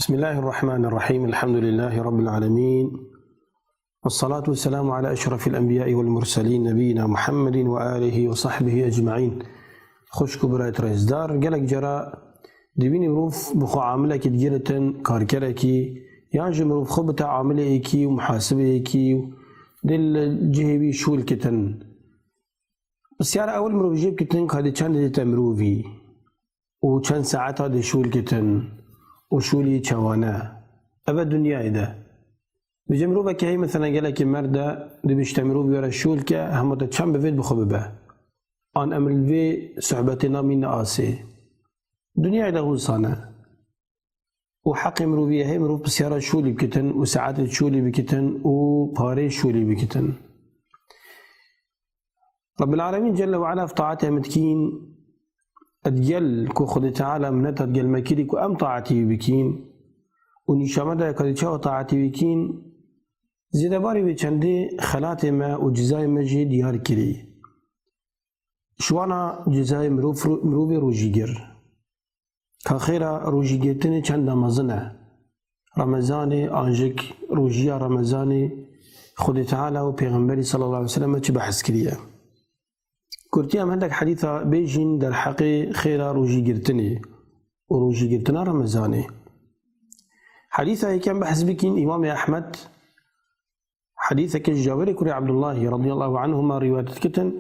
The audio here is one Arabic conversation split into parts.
بسم الله الرحمن الرحيم. الحمد لله رب العالمين، والصلاة والسلام على أشرف الأنبياء والمرسلين نبينا محمد وآله وصحبه أجمعين. خوشكو برایت رئیسدار گلک جرا دوینی مروف بخو عامله کی دیگرتن کارکره کی یعنی مروف خو بتا عامله کی و محاسبه کی دل جهوی شول کتن بسیار اول مروف جیب کتن که چند دیتا مروفی و چند ساعت ها شول کتن و شولی چوانه اوه دنیای ده بجه مروفه که هی مثلا گلک مرده دو بیشتر مروف یاره شول که همه تا چند بفید بخو ببه آن امر الوی صحبتنا من آسه دنیا ده غوصانه و حق مروفیه هی مروف بسیاره شولی بکتن و ساعت شولی بکتن و پاره شولی بکتن. رب العالمين جل وعلا في طاعته متكين أتجل كو خد تعالى منت أتجل مكيري كو أم طاعتي بكين ونشامده كدتشاو طاعتي بكين زيدا باري بچنده خلات ما وجزاي مجي ديار كري شوانا جزای مروی روژیگر که خیره روژیگرتن چند رمضانه رمضان آنجک روژیا رمضان خود تعالی و پیغمبری صلی الله علیه وسلم چه بحث کریه کرتی هم هندک حدیثا بیجین در حق خیره روژیگرتنه و روژیگرتنه رمضانه حدیثا یکم بحث بکین امام احمد حدیثا که جابر کری عبدالله رضی الله عنهما روایت کتن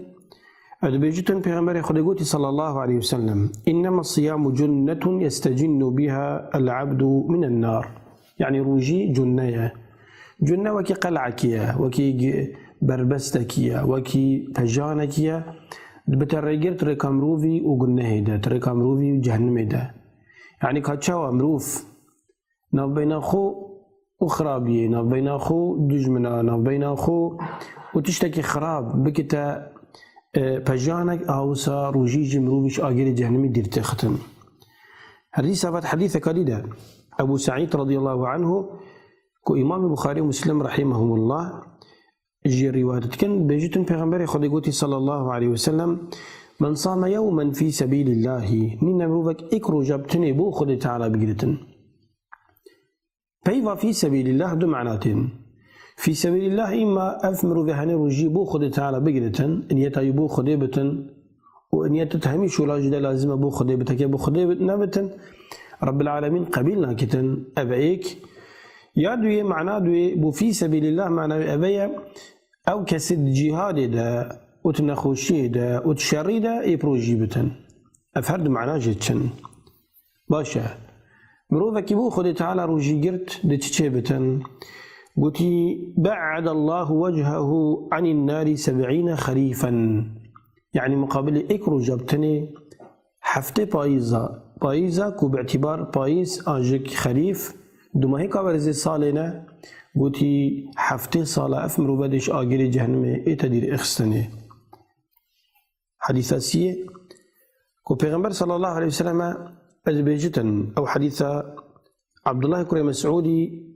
أدبيجتن پیغمبر خدا گوتی صلى الله عليه وسلم إنما الصيام جنة يستجن بها العبد من النار يعني روجي جنة وكي قلعكية وكي بربستكية وكي بجانكية بترقر تريك مروفي وقنه ده تريك مروفي وجهنم ده يعني كاتشاو مروف ناف بين أخو وخرابية ناف بين أخو دجمنا ناف بين أخو وتشتكي خراب بكتا پجانک آوسا روجی مروفش آگر جهنمی دیرته ختم. هذه سبت حديث كاليدا أبو سعيد رضي الله عنه كو إمام البخاري ومسلم رحمهم الله جي رواية كان بيجتن پیغمبر خدا قوتي صلى الله عليه وسلم من صام يوما في سبيل الله نين مروفك اكرو جابتني بو خدا تعالى بقلتن فيفا في سبيل الله دو معناتين في سبيل الله إما أثمر ذهني رجي بو خد تعالى بقدتن إن يتايبو خديبتن وإن يتتهمي شو لاجد لازم بو خديبتك بو خديبتن رب العالمين قبلنا كتن أبعيك يادوي معناه دوي بو في سبيل الله معناه أبيا أو كسد جهاد دا وتنخوشي دا وتشري دا يبروجي بتن أفهرد معناه جتشن باشا مروفك بو خد تعالى رجي قرت دتشيبتن قلتي بعد الله وجهه عن النار 70 خريفا يعني مقابل اكرو جبتني حفته بايزا كو باعتبار بايز آنجك خريف دوما هيك ورزي صالنا قلتي حفته صالة افمرو بدش آجر جهنم اتدير اخستني حديثة كو پیغمبر صلى الله عليه وسلم أجبجتن أو حديثة عبد الله كريم مسعودي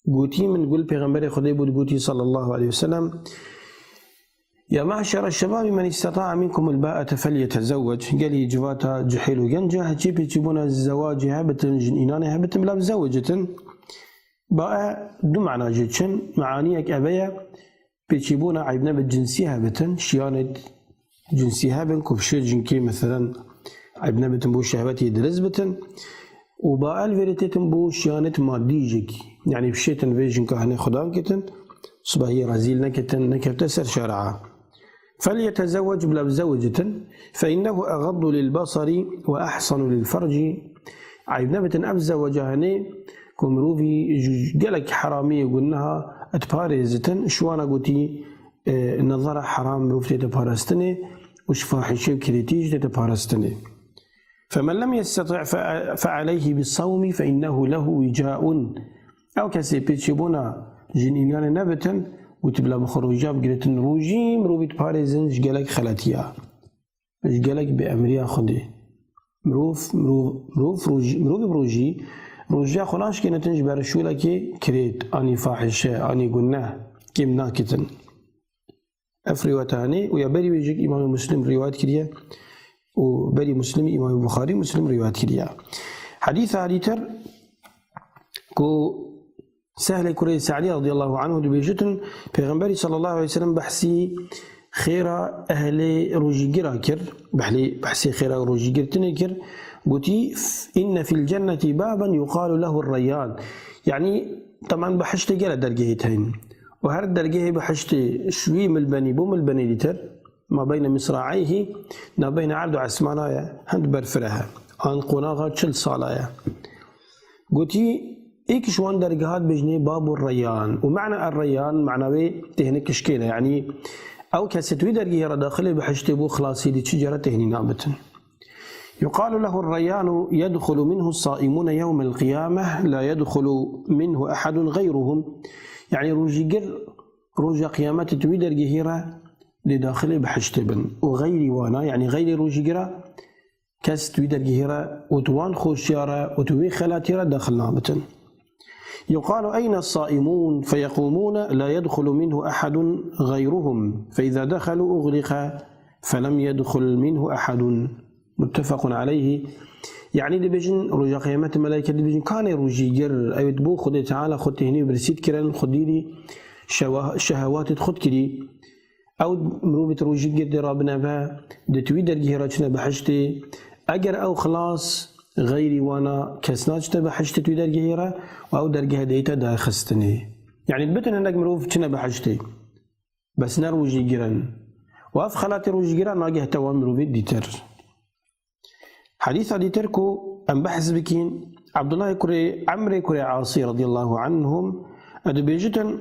قوتي من قول پیغمبر خدا بود قوتي صلى الله عليه وسلم يا معشر الشباب من استطاع منكم الباءة فليتزوج قال لي جواتا جحيل وجنجة هجيب يجيبون الزواج هبتن جنينان هبتن بلا مزوجة باء دو معنى جدشن معانيك أبيا بيجيبون عيبنا بالجنسي هبتن شيانة جنسي هبن كوفشير جنكي مثلا عيبنا بتن بو شهوتي درزبتن وباء الفيريتيتن بو شيانة ماديجك يعني بشيتن فيجن كهني خدام كتن صباحي رزيل نكتن نكتسر شرعا فليتزوج بلا بزوجة فإنه أغض للبصر وأحصن للفرج عيبنا بتن أبزوج هني كمروفي قالك حرامي قلناها أتبارزتن شوانا قوتي النظرة حرام مروفتي تبارستني وش فاحشة كريتيج تبارستني فمن لم يستطع فعليه بالصوم فإنه له وجاء أو كسي بيتشبونا جنينان نبتن وتبلا بخروجاب قلتن روجيم روبيت باريزن جالك خلاتيا جالك بأمريا خدي مروف بروجي روجيا خلاش كي نتنج برشولا كي كريت أني فاحشة أني قلناه كيم ناكتن أفريواتاني ويبري ويجيك إمام مسلم روايات كريه وبري مسلم إمام البخاري مسلم روايات كريه حديث علي تر كو سهل كري سعدي رضي الله عنه دبيجتن پیغمبري صلى الله عليه وسلم بحسي خيرا أهل روجيجرا كر بحسي خيرا روجيجر تنكر قلتي إن في الجنة بابا يقال له الريان. يعني طبعا بحشت جل درجتين، وهر الدرجة بحشت شوي من البني بوم البني لتر ما بين مصراعيه ما بين عبد عسمانايا هند برفرها عن قناغة تشل صالايا. قلتي إيك شوان درجات بجني باب الريان، ومعنى الريان معناه تهنك شكيلة يعني أو كستوي درجة داخله بحشت بو خلاصي دي شجرة تهني نابتن. يقال له الريان يدخل منه الصائمون يوم القيامة لا يدخل منه أحد غيرهم. يعني روجا قيامة توي درجة لداخله بحشت بن وغير وانا يعني غير روجيجرا كاس توي درجة وتوان خوشيارا وتوي خلاتيرا داخل نابتن. يقال أين الصائمون فيقومون لا يدخل منه أحد غيرهم فإذا دخلوا أغلق فلم يدخل منه أحد. متفق عليه. يعني دي بيجن رجا قيامة الملائكة دي بيجن كان روجيجر أيوة بو خدي تعالى خد تهني برسيد كرن خدي لي شهوات تخد كري أو مروبة روجيجر دي رابنا فا دي تويدر جهراتنا بحشتي أجر أو خلاص غيري وانا كسناجتا بحشتي تويدر جهرا أو درجة ديتا دا خستني. يعني البتن هناك مروف كنا بحشتي بس نروجيجرن وأف خلاتي روجيجرا ناجه توان مروبة ديتر. حديث علي تركو أم بحث بكين عبد الله كري عمري كري عاصي رضي الله عنهم أدبيجتن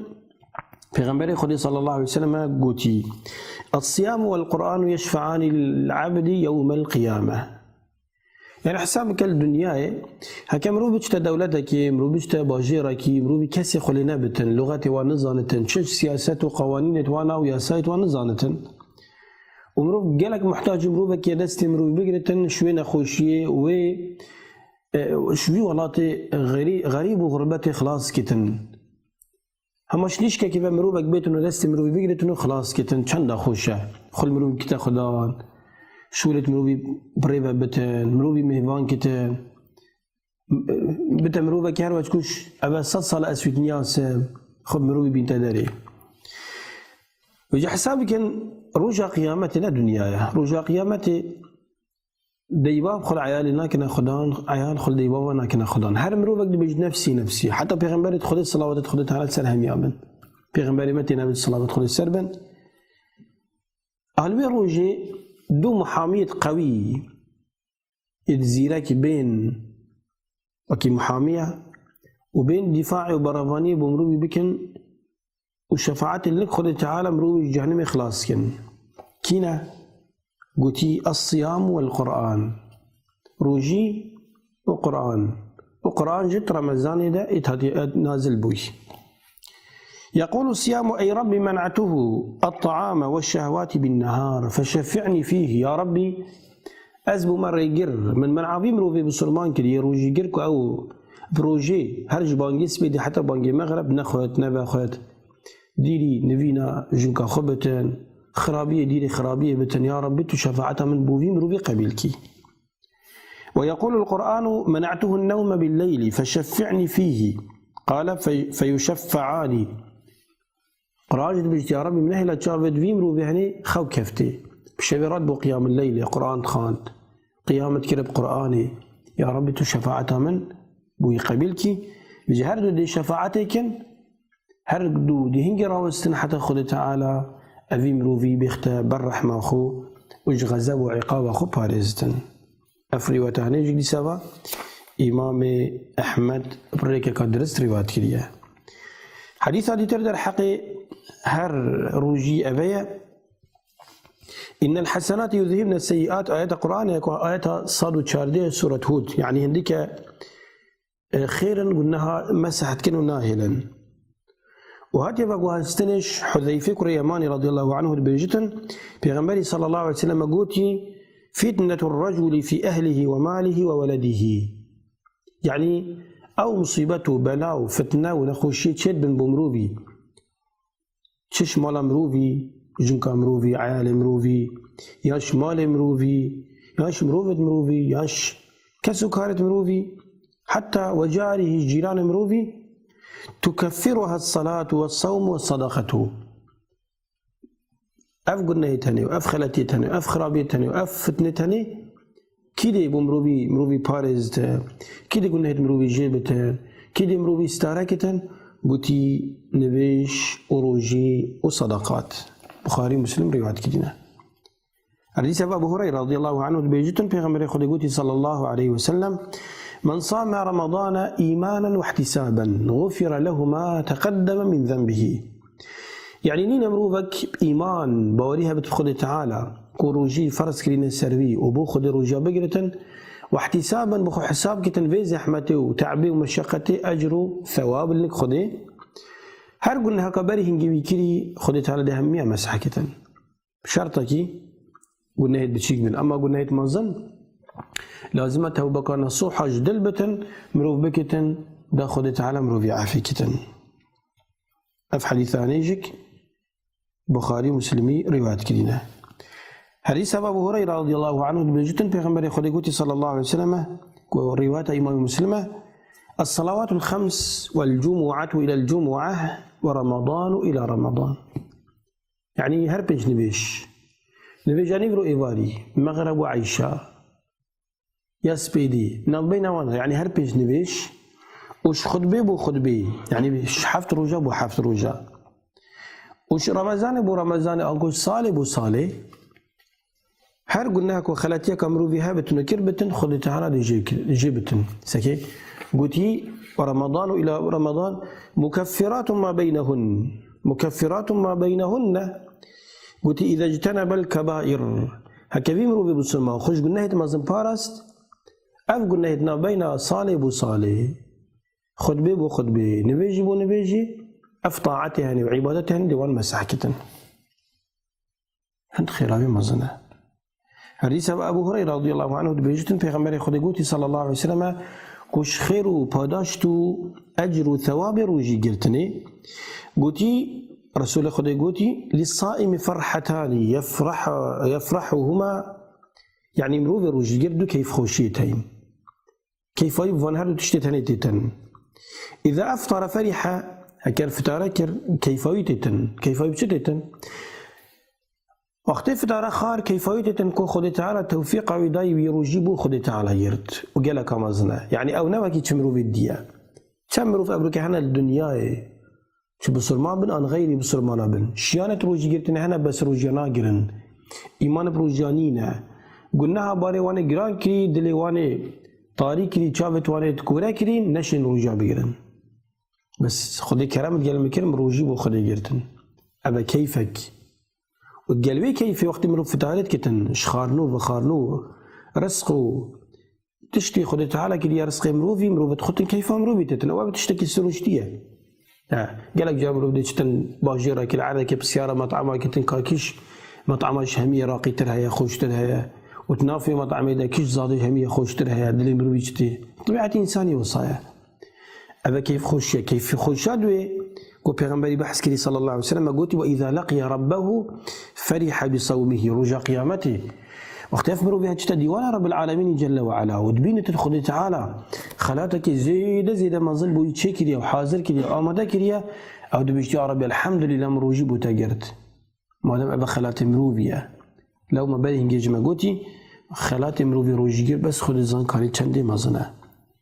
في غنبري خدي صلى الله عليه وسلم قوتي الصيام والقرآن يشفعان للعبد يوم القيامة. يعني حسابك الدنيا هكا مروبجت دولتك مروبجت باجيرك مروبي كسي خلينا بتن لغتي ونظانتن شج سياسات وقوانين وانا وياسات ونظانتن ومروب جالك محتاج مروبك يا دستي مروب بقرتن شوي نخوشيه و شوي ولاتي غريب وغربتي خلاص كتن هماش ليش كيف مروبك بيتن دستي مروب بقرتن خلاص كتن چند خوشه خل مروب كتا خدان شولت مروبي بريبه بتن مروبي مهوان كتن بتن مروبك هر وقت كوش ابا 100 سال اسويت نياس خب مروبي بنت داري وجه حسابك رجع قيامتنا دنيايا رجع قيامتي ديباب خل عيالنا كنا خدان عيال خل ديبابنا كنا خدان هر مروبك دي بيج نفسي حتى پیغمبر خد الصلوات خد تعالى سلام يابن پیغمبر متي نبي الصلوات خد السربن اهل روجي دو محامية قوي الزيراك بين وكي محامية وبين دفاعي وبرافاني بمروبي بكن والشفاعات اللي خد تعالى مروي جهنم إخلاص كن كينا قتي الصيام والقرآن روجي وقرآن جت رمضان ده نازل بوي. يقول الصيام أي ربي منعته الطعام والشهوات بالنهار فشفعني فيه يا ربي أزبو مرة يجر من منعبي مروي بسلمان كده روجي جركو أو بروجي هرج بانجيس بيدي حتى بانجي مغرب نخوت نبا خوت ديري نبينا جنكا خبتن خرابية ديري خرابية بتن يا رب شفاعتها من بوفي مروبي قبيلكي. ويقول القرآن منعته النوم بالليل فشفعني فيه قال فيشفعاني راجد بجت يا ربي من أهل تشافد في مروبي هني خو كفتي بشبيرات بو قيام الليل قرآن خاند قيامة كرب قرآني يا رب شفاعتها من بوي قبيلكي بيجي هردو دي شفاعتكن هردو دي هنجي راوستن حتى خد تعالى أفي مروفي بيختا بالرحمة أخو وج غزاب وعقاب أخو بارزتن أفري وتهنيج دي سوا إمام أحمد بريكا كدرس روايات كريا حديث هذه تردر حقي هر روجي أبيا إن الحسنات يذهبن السيئات آيات القرآن آيات صاد وشاردية سورة هود يعني هنديك خيرا قلناها مسحت كنو ناهلا وهاتي بقوا هستنش حذيفة كريماني رضي الله عنه بيجتن بيغنبري صلى الله عليه وسلم قوتي فتنة الرجل في أهله وماله وولده يعني أو مصيبته بلاو فتنة ونخوشي تشد بن بمروبي تشش مال مروبي جنكا مروبي عيال مروبي ياش مال مروبي ياش مروفة مروبي ياش كسو كارت مروبي حتى وجاره جيران مروفي تكفرها الصلاة والصوم والصدقة. أف قلناهتني وأف خلتيتني وأف خرابيتني وأف فتنتني كده مروفي بارزت كده قلناهت مروفي جيبتن كده مروفي استاركتن قلتي نبيش وروجي وصدقات. بخاري مسلم روايات كدنا. حديث أبو هريرة رضي الله عنه بيجتن بيغمبر خدقوتي صلى الله عليه وسلم من صام رمضان إيمانا واحتسابا غفر له ما تقدم من ذنبه. يعني نين مروفك بإيمان بوريها بتخد تعالى كوروجي فرس كرين السروي وبو خد رجا بقرة واحتسابا بخو حساب كتن في زحمته وتعبه ومشقته أجره ثواب لك خده. هر قلنا هكبره هنجي كري خد تعالى ده همية مسحة كتن بشرطكي قلنا هيد بتشيك من أما قلنا هيد منظن لازمته بقى نصوحة جدلبة مروف بكتن دا خد تعالى مروف يعافي كتن. أف حديث عنيجك بخاري مسلمي رواية كدينة. حديث أبو هريرة رضي الله عنه بجتن بيغمبر خديقوتي صلى الله عليه وسلم ورواية إمام مسلمة الصلوات الخمس والجمعة إلى الجمعة ورمضان إلى رمضان. يعني هربنج نبيش يعني يقرأ إيواري مغرب وعيشة يا سبيدي نبينا وانا يعني هربنج نبيش وش خطبه بو خطبه يعني حفت رجا بو حفت رجا وش رمضان بو رمضان أنكوش صالح بو صالح. هر قلنا كو خلاتيا كامرو فيها بتنكر بتن خد تعالى جيبتن سكي قلتي ورمضان إلى رمضان مكفرات ما بينهن قلتي إذا اجتنب الكبائر هكذا مرو في بسلمان خوش قلنا هيت مازن باراست أف قلنا هيتنا بين صالح بو صالح خطبه بو خطبه نبيجي بو نبيجي أف طاعتها وعبادتها ديوان مسحكتن هند خيرابي مازنه. حديث أبو هريرة رضي الله عنه بيجتن بيغمبر خديقوتي صلى الله عليه وسلم كوش خير و پاداشتو أجر و ثواب روجي قلتني قلتي رسول خديقوتي للصائم فرحتان يفرحهما يعني مروف روجي قردو كيف خوشيتين كيف يفون هردو تشتتني تتن إذا أفطر فرح هكذا فتاركر كيف يبشتتن وقتی فتاره خار کیفایتن کو خود تعالی توفیق عیدای ویروجی بو خود تعالی یرد و گله کامازنه يعني او نوکی چمرو بدیه چمرو فبرو که هنه دنیای چه بسرمان بن آن غیری بسرمانا بن شیانت روجی گرتن هنه بس روجیانا گرن ایمان بروجانینه گناه باره وانه گران کری دلی وانه طاری کری چاوت وانه تکوره کری نشن روجا بگرن بس خود کرامت گل میکرم روجی بو خود گرتن ابا کیفک والقلبي كيف وقت مرو فتارت كتن شخارنو وخارنو رزقو تشتي خد تعالى كي رزق مروفي تخطن كيف مروفي تتن او بتشتكي السروجتيه قالك جاب مروفي تشتن باجيرا كي العاده كي بسياره مطعمه كتن كاكيش مطعمه شهميه راقي ترها خوش ترها وتنافي مطعمه دا كيش زاد شهميه خوش ترها دلي مروفي تشتي طبيعه انساني وصايا ابا كيف خوش كيف خوشادوي وبيغمبري بحث كري صلى الله عليه وسلم قلت وإذا لقي ربه فرح بصومه رجا قيامته وقت يفبروا بها ديوان رب العالمين جل وعلا ودبين تدخل تعالى خلاتك زيد ما ظل بو يتشكريا وحاضر كريا آمده كريا أو دبيش يا ربي الحمد لله مروجي بو تاجرت ما دام أبا خلات مروفيا لو ما بالي هنجي ما قلتي خلات مروفي روجي بس خد الزان كاري تشندي ما ظنه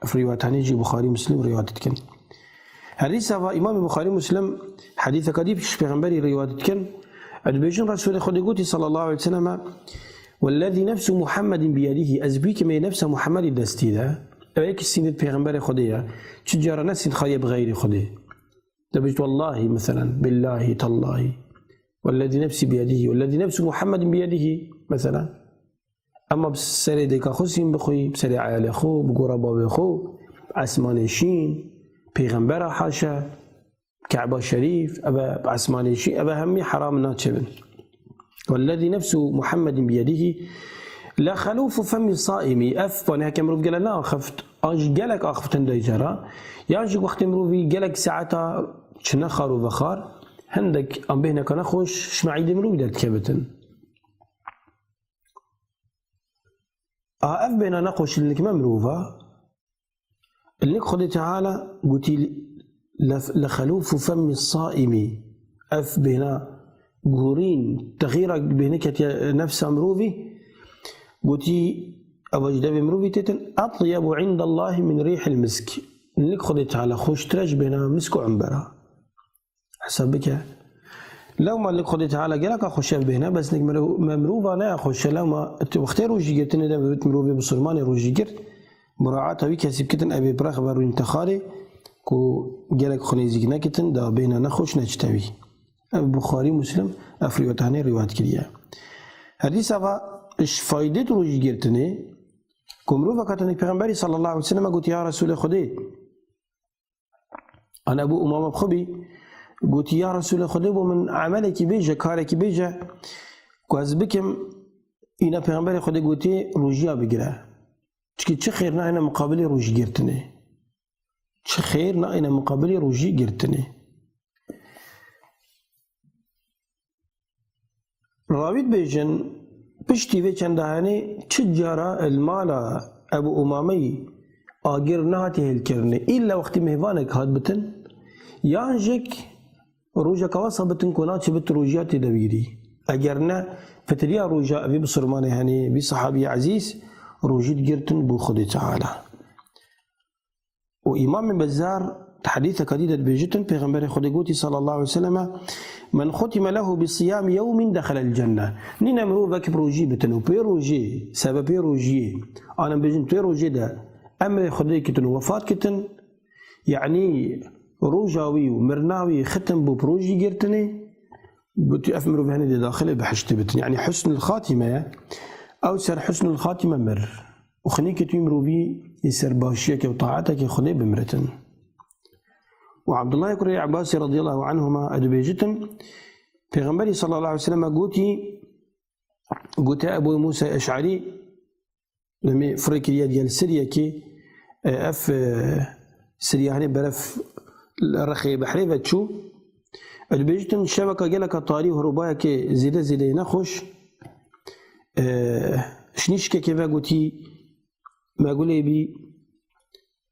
في روايتاني جي بخاري مسلم روايتك حديث إمام البخاري مسلم حديث كديب پیغمبري روايت كن ادبيجن رسول خديقوتي صلى الله عليه وسلم والذي نفس محمد بيده ازبيك ما نفس محمد دستي ده ايك السنه پیغمبر خديه تجار ناس خايب بغير خديه دبجت والله مثلا بالله تالله والذي نفسي بيده والذي نفس محمد بيده مثلا اما بسري ديكا خصيم بخوي بسري عيال خو بقربا بخو عثمان شين پیغمبر حاشا كعبة شريف أبا عثمان شي أبا همي حرام ناتشبن والذي نفس محمد بيده لا خلوف فم الصائم أفبان هكا مروف قال لا أخفت أنج قالك أخفتن ديجارا يانج وقت مروفي قالك ساعتها شنخر وبخار هندك أم بهنا كان خوش شمعيد مروف دات كبتن أف بينا نقوش لك ممروفا اللي خد تعالى قلتي لخلوف فم الصائم أف بنا قهورين تغييرك بهنك نفس مروفي قلتي أو أجدب مروفي تتن أطيب عند الله من ريح المسك اللي خد تعالى خوش ترج بنا مسك وعنبرة حسبك لو ما اللي خد تعالى قالك أخش بهنا بس نك مروفة أنا أخش لو ما واختار روجي قرتني ده بيت مروفي بصرماني روجي قرت مراعاة هوي كسب كتن أبي براخ برو انتخاري كو قالك خنيزيك نكتن دا بينا نخوش نجتوي البخاري مسلم أفريوتاني رواية كريا هذه سبا إيش فايدة روجي قرتني كمروفة كتنك پیغمبري صلى الله عليه وسلم قلت يا رسول خدي أنا أبو أمام بخبي قلت يا رسول خدي ومن عملك بيجا كارك بيجا كواز بكم إنا پیغمبري خدي قلت روجيا بقرأ چه خير نائنا مقابل روجي قرتني چه خير نائنا مقابل روجي قرتني راويد بيجن بشتي في چندهاني چجارة المالا أبو أمامي آقر نهاته الكرني إلا وقت مهوانك هاد بتن يانجك روجا كواسا بتن كونات بت روجيات دويري أقرنا فتريا روجا أبي بصرماني هاني بصحابي عزيز روجيت قرتن بو خدي تعالى وإمام بزار حديث كديدة بيجتن پیغمبر خدي قوتي صلى الله عليه وسلم من ختم له بصيام يوم دخل الجنة نينا مرو باك بروجي بتنو بيروجي سبب بيروجي أنا بيجن بيروجي ده أمر خدي كتن وفاة كتن يعني روجاوي ومرناوي ختم بو بروجي قرتني قلت أفمرو بهني دي داخله بحشت بتن يعني حسن الخاتمة أو سر حسن الخاتمة مر وخنيك تيمرو بي يسر باشيك وطاعتك خدي بمرتن وعبد الله يقول عباس رضي الله عنهما أدبيجتن پیغمبري صلى الله عليه وسلم قلت أبو موسى أشعري لما فريكيا ديال سريا كي أف سريا هني برف الرخي بحري فتشو أدبيجتن شبكة جالك طاري وهربايا كي زيدا نخش شنيشكا كيفا قلتي ما قولي بي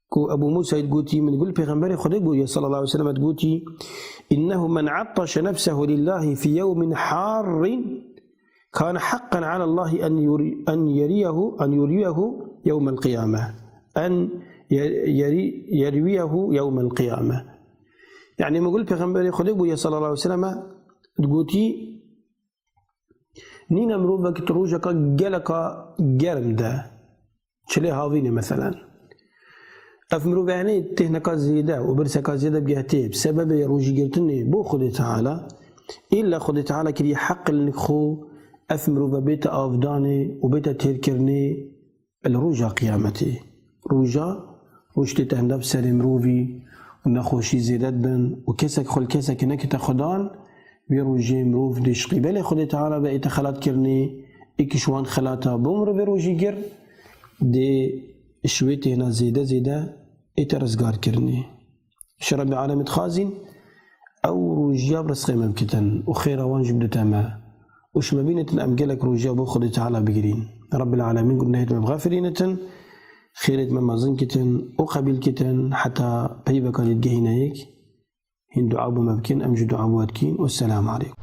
كو أبو موسى تقولي من قول پیغمبر خدا صلى الله عليه وسلم تقولي إنه من عطش نفسه لله في يوم حار كان حقا على الله أن يريه يوم القيامة يرويه يوم القيامة يعني ما قول پیغمبر خدا صلى الله عليه وسلم تقولي نينا مروفك تروجك جلك جرم ده شلي هاويني مثلا أفمرو بعني تهنكا زيادة وبرسكا زيادة بجهتي بسبب روجي قرتني بو خدي تعالى إلا خدي تعالى كري حق النخو أفمرو ببيت أفداني وبيت تذكرني الروجا قيامتي روجتي تهندا بسر مروفي ونخوشي زيادة بن وكسك خل كسك نكتا خدان بيروجي مروف ديش قبل خدي تعالى بقيت خلات كرني إكشوان خلاتا بمرو بروجي قر دي شويتي هنا زيادة إترزقار كرني شرب عالم خازن أو رجاب رزقي ممكن وخير وانجب دتما وش ما بينة أم قالك رجاب وخذ تعالى بقرين رب العالمين قلنا هيت مبغافرينة خيرت ما زنكتن وقبل كتن حتى بيبقى يتجهنا هيك هندو عابو مبكين أم جدو عابو والسلام عليكم.